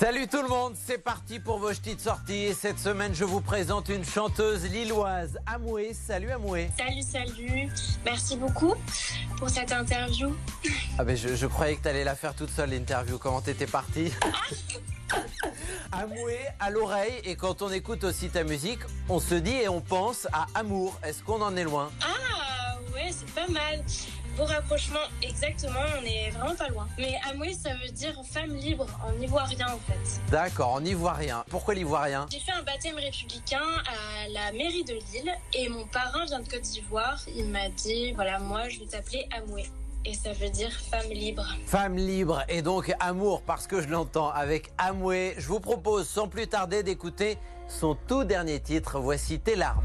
Salut tout le monde, c'est parti pour vos petites sorties. Et cette semaine, je vous présente une chanteuse lilloise, Amoué. Salut Amoué. Salut. Merci beaucoup pour cette interview. Ah ben je croyais que tu allais la faire toute seule, l'interview. Comment t'étais partie? Amoué à l'oreille, et quand on écoute aussi ta musique, on se dit et on pense à amour. Est-ce qu'on en est loin? Ah ouais, c'est pas mal. Beau rapprochement, exactement, on est vraiment pas loin. Mais Amoué, ça veut dire femme libre en ivoirien en fait. D'accord, en ivoirien. Pourquoi l'ivoirien? J'ai fait un baptême républicain à la mairie de Lille et mon parrain vient de Côte d'Ivoire. Il m'a dit, voilà, moi je vais t'appeler Amoué. Et ça veut dire femme libre. Femme libre et donc amour, parce que je l'entends avec Amoué. Je vous propose sans plus tarder d'écouter son tout dernier titre. Voici Tes larmes.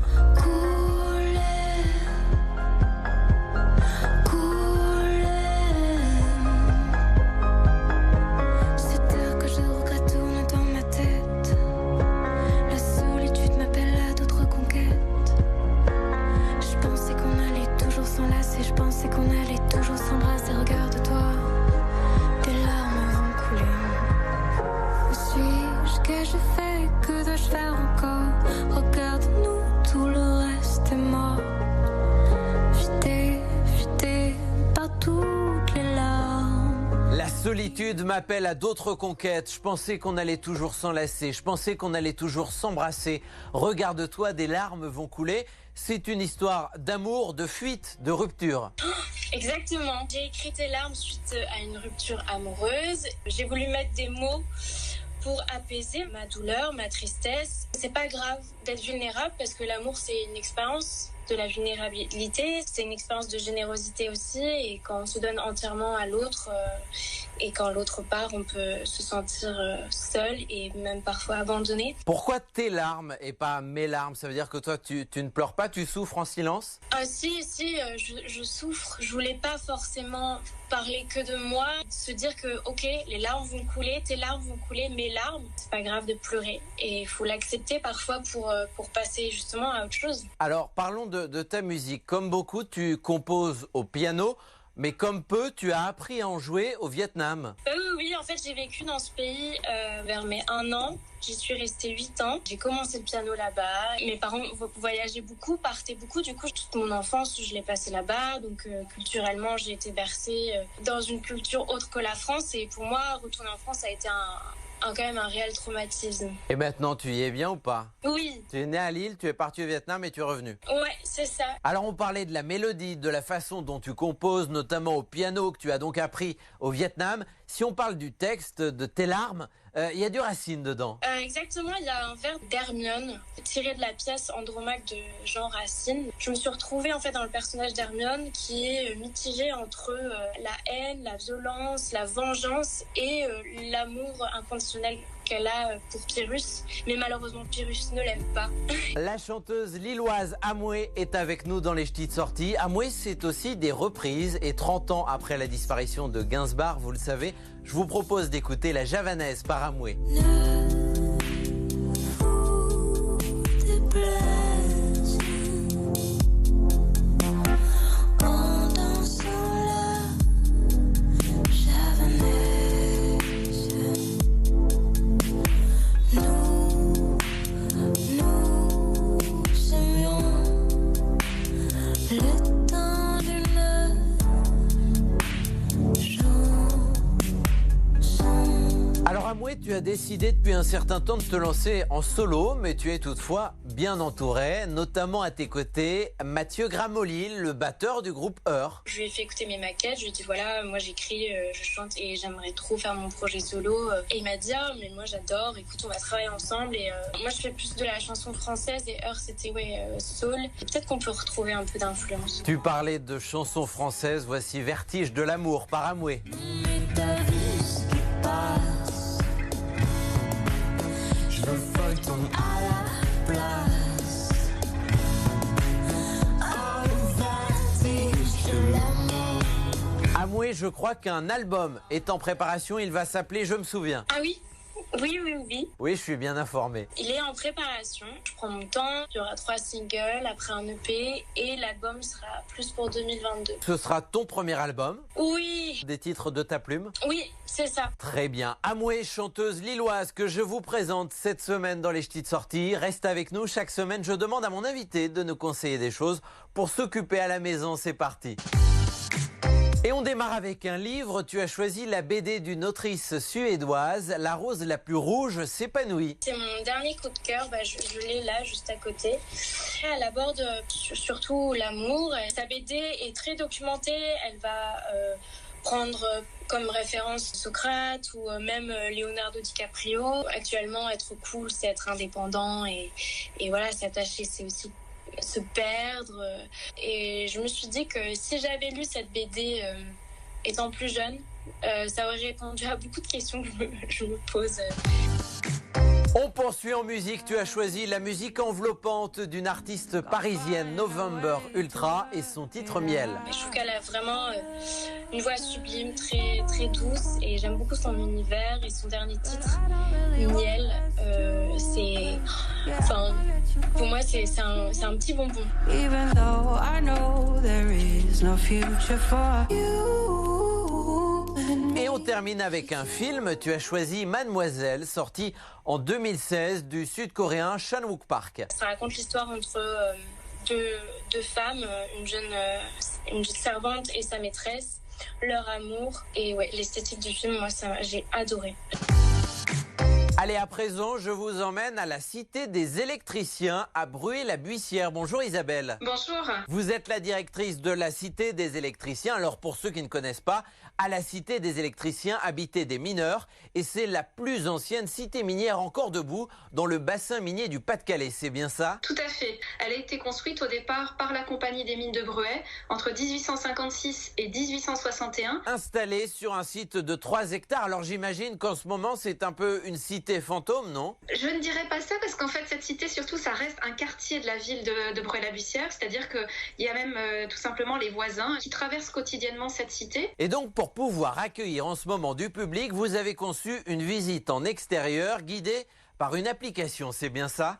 Solitude m'appelle à d'autres conquêtes. Je pensais qu'on allait toujours s'enlacer. Je pensais qu'on allait toujours s'embrasser. Regarde-toi, des larmes vont couler. C'est une histoire d'amour, de fuite, de rupture. Exactement. J'ai écrit Tes larmes suite à une rupture amoureuse. J'ai voulu mettre des mots pour apaiser ma douleur, ma tristesse. C'est pas grave d'être vulnérable parce que l'amour, c'est une expérience de la vulnérabilité. C'est une expérience de générosité aussi. Et quand on se donne entièrement à l'autre et quand l'autre part, on peut se sentir seul et même parfois abandonné. Pourquoi tes larmes et pas mes larmes? Ça veut dire que toi, tu ne pleures pas, tu souffres en silence? Ah si, je souffre. Je voulais pas forcément parler que de moi, se dire que ok, les larmes vont couler, tes larmes vont couler, mes larmes, c'est pas grave de pleurer et il faut l'accepter parfois pour passer justement à autre chose. Alors parlons de ta musique. Comme beaucoup, tu composes au piano, mais comme peu, tu as appris à en jouer au Vietnam. Oui, en fait j'ai vécu dans ce pays vers mes 1 an. J'y suis restée 8 ans. J'ai commencé le piano là-bas. Mes parents voyageaient beaucoup, partaient beaucoup. Du coup, toute mon enfance, je l'ai passée là-bas. Donc, culturellement, j'ai été bercée dans une culture autre que la France. Et pour moi, retourner en France a été quand même un réel traumatisme. Et maintenant, tu y es bien ou pas? Oui. Tu es né à Lille, tu es parti au Vietnam et tu es revenu. Ouais, c'est ça. Alors, on parlait de la mélodie, de la façon dont tu composes, notamment au piano, que tu as donc appris au Vietnam. Si on parle du texte de Tes larmes, il y a du Racine dedans. Exactement, il y a un vers d'Hermione tiré de la pièce Andromaque de Jean Racine. Je me suis retrouvée en fait dans le personnage d'Hermione qui est mitigé entre la haine, la violence, la vengeance et l'amour inconditionnel qu'elle a pour Pyrrhus. Mais malheureusement, Pyrrhus ne l'aime pas. La chanteuse lilloise Amoué est avec nous dans les petites sorties. Amoué, c'est aussi des reprises. Et 30 ans après la disparition de Gainsbourg, vous le savez, je vous propose d'écouter La Javanaise par Amoué. Alors Amoué, tu as décidé depuis un certain temps de te lancer en solo, mais tu es toutefois bien entouré, notamment à tes côtés, Mathieu Gramolil, le batteur du groupe Heure. Je lui ai fait écouter mes maquettes, je lui ai dit voilà, moi j'écris, je chante et j'aimerais trop faire mon projet solo. Et il m'a dit ah mais moi j'adore, écoute on va travailler ensemble. Et moi je fais plus de la chanson française et Heure c'était soul. Et peut-être qu'on peut retrouver un peu d'influence. Tu parlais de chansons françaises, voici Vertige de l'amour par Amoué. Amoué, je crois qu'un album est en préparation, il va s'appeler Je me souviens. Ah oui, Oui, oui, oui. Oui, je suis bien informé. Il est en préparation. Je prends mon temps. Il y aura 3 singles, après un EP et l'album sera plus pour 2022. Ce sera ton premier album? Oui. Des titres de ta plume? Oui, c'est ça. Très bien. Amoué, chanteuse lilloise que je vous présente cette semaine dans les ch'tis de sortie. Reste avec nous. Chaque semaine, je demande à mon invité de nous conseiller des choses pour s'occuper à la maison. C'est parti. Et on démarre avec un livre. Tu as choisi la BD d'une autrice suédoise, La rose la plus rouge s'épanouit. C'est mon dernier coup de cœur. Je l'ai là, juste à côté. Elle aborde surtout l'amour. Sa BD est très documentée. Elle va prendre comme référence Socrate ou même Leonardo DiCaprio. Actuellement, être cool, c'est être indépendant et voilà, s'attacher, c'est aussi se perdre. Et je me suis dit que si j'avais lu cette BD étant plus jeune, ça aurait répondu à beaucoup de questions que je me pose. On poursuit en musique. Tu as choisi la musique enveloppante d'une artiste parisienne, November Ultra, et son titre Miel. Je trouve qu'elle a vraiment une voix sublime, très, très douce, et j'aime beaucoup son univers. Et son dernier titre, Miel, c'est... Enfin, pour moi, c'est un petit bonbon. Even though I know there is no future for you. Et on termine avec un film. Tu as choisi Mademoiselle, sorti en 2016 du sud-coréen Chan Wook Park. Ça raconte l'histoire entre deux femmes, une jeune servante et sa maîtresse, leur amour. Et ouais, l'esthétique du film, moi, j'ai adoré. Allez, à présent, je vous emmène à la Cité des électriciens à Bruay-la-Buissière. Bonjour Isabelle. Bonjour. Vous êtes la directrice de la Cité des électriciens. Alors pour ceux qui ne connaissent pas, à la Cité des électriciens habitaient des mineurs et c'est la plus ancienne cité minière encore debout dans le bassin minier du Pas-de-Calais. C'est bien ça? Tout à fait. Elle a été construite au départ par la Compagnie des mines de Bruay entre 1856 et 1861. Installée sur un site de 3 hectares. Alors j'imagine qu'en ce moment c'est un peu une cité fantôme, non? Je ne dirais pas ça parce qu'en fait cette cité surtout ça reste un quartier de la ville de Bruay-la-Buissière, c'est-à-dire qu'il y a même tout simplement les voisins qui traversent quotidiennement cette cité. Et donc pour pouvoir accueillir en ce moment du public, vous avez conçu une visite en extérieur guidée par une application, c'est bien ça?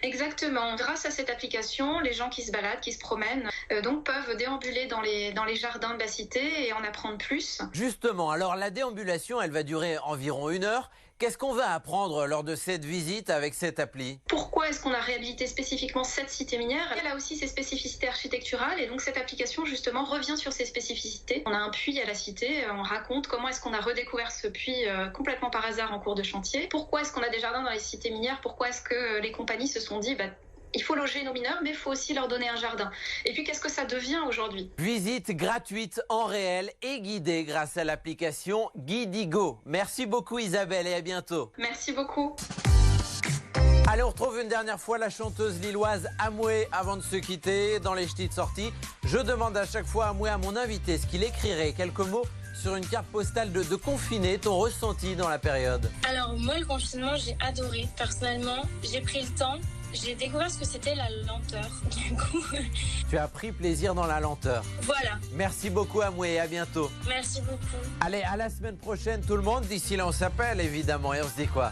Exactement. Grâce à cette application, les gens qui se baladent, qui se promènent, donc peuvent déambuler dans les jardins de la cité et en apprendre plus. Justement, alors la déambulation, elle va durer environ 1 heure. Qu'est-ce qu'on va apprendre lors de cette visite avec cette appli? Pourquoi est-ce qu'on a réhabilité spécifiquement cette cité minière? Elle a aussi ses spécificités architecturales et donc cette application justement revient sur ces spécificités. On a un puits à la cité, on raconte comment est-ce qu'on a redécouvert ce puits complètement par hasard en cours de chantier. Pourquoi est-ce qu'on a des jardins dans les cités minières? Pourquoi est-ce que les compagnies se sont dit il faut loger nos mineurs, mais il faut aussi leur donner un jardin. Et puis, qu'est-ce que ça devient aujourd'hui? Visite gratuite en réel et guidée grâce à l'application Guidigo. Merci beaucoup Isabelle et à bientôt. Merci beaucoup. Allez, on retrouve une dernière fois la chanteuse lilloise Amoué avant de se quitter dans les ch'tis de sortie. Je demande à chaque fois à mon invité ce qu'il écrirait, quelques mots sur une carte postale de confiné, ton ressenti dans la période. Alors moi, le confinement, j'ai adoré. Personnellement, j'ai pris le temps. J'ai découvert ce que c'était la lenteur. Du coup, tu as pris plaisir dans la lenteur. Voilà. Merci beaucoup Amoué et à bientôt. Merci beaucoup. Allez, à la semaine prochaine tout le monde. D'ici là, on s'appelle évidemment et on se dit quoi?